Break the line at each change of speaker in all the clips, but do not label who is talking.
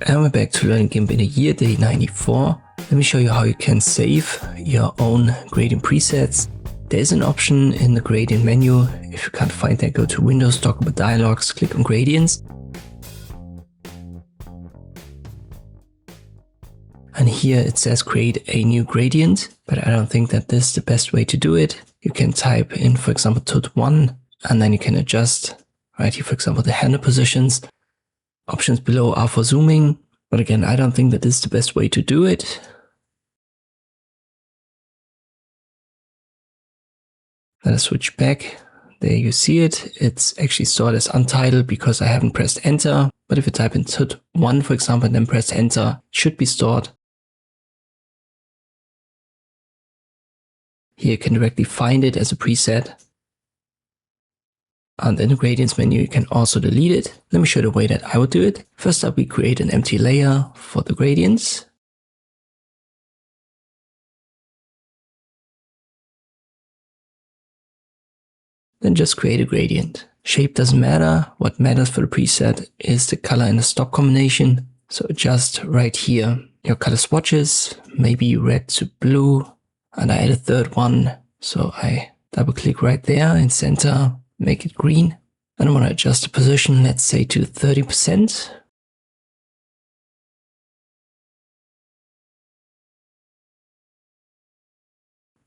And we're back to learning Gimp in a year, day 94. Let me show you how you can save your own gradient presets. There's an option in the gradient menu. If you can't find that, go to Windows, Document Dialogs, click on Gradients. And here it says create a new gradient, but I don't think that this is the best way to do it. You can type in, for example, tut1, and then you can adjust right here, for example, the handle positions. Options below are for zooming, but again, I don't think that this is the best way to do it. Let us switch back. There you see it. It's actually stored as untitled because I haven't pressed enter. But if you type in tut1, for example, and then press enter, it should be stored. Here you can directly find it as a preset. And in the gradients menu, you can also delete it. Let me show you the way that I would do it. First up, we create an empty layer for the gradients. Then just create a gradient. Shape doesn't matter. What matters for the preset is the color and the stop combination. So adjust right here your color swatches, maybe red to blue. And I add a third one. So I double click right there in center, make it green. And I want to adjust the position, let's say to 30%.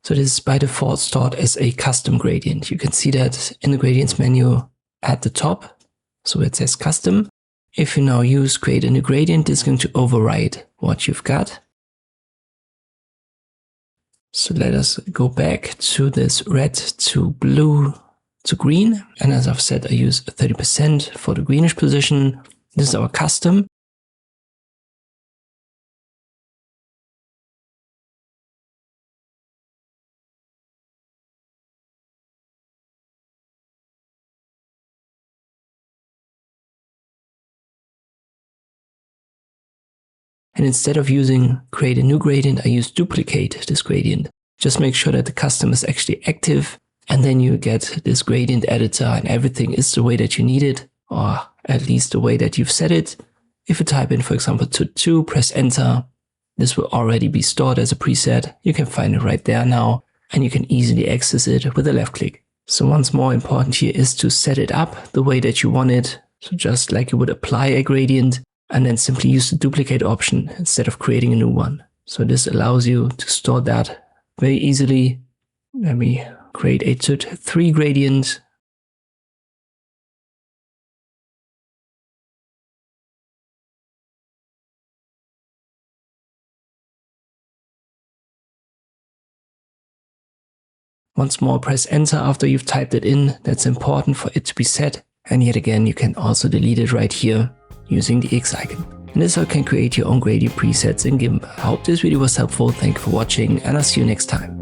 So this is by default stored as a custom gradient. You can see that in the gradients menu at the top. So it says custom. If you now use create a new gradient, it's going to override what you've got. So let us go back to this red to blue to green. And as I've said, I use 30% for the greenish position. This is our custom. And instead of using create a new gradient, I use duplicate this gradient. Just make sure that the custom is actually active, and then you get this gradient editor and everything is the way that you need it, or at least the way that you've set it. If you type in, for example, tut2, press enter, this will already be stored as a preset. You can find it right there now, and you can easily access it with a left click. So once more important here is to set it up the way that you want it. So just like you would apply a gradient, and then simply use the duplicate option instead of creating a new one. So this allows you to store that very easily. Let me create a tut3 gradient. Once more, press enter after you've typed it in. That's important for it to be set. And yet again, you can also delete it right here using the X icon. And this is how you can create your own gradient presets in Gimp. I hope this video was helpful. Thank you for watching, and I'll see you next time.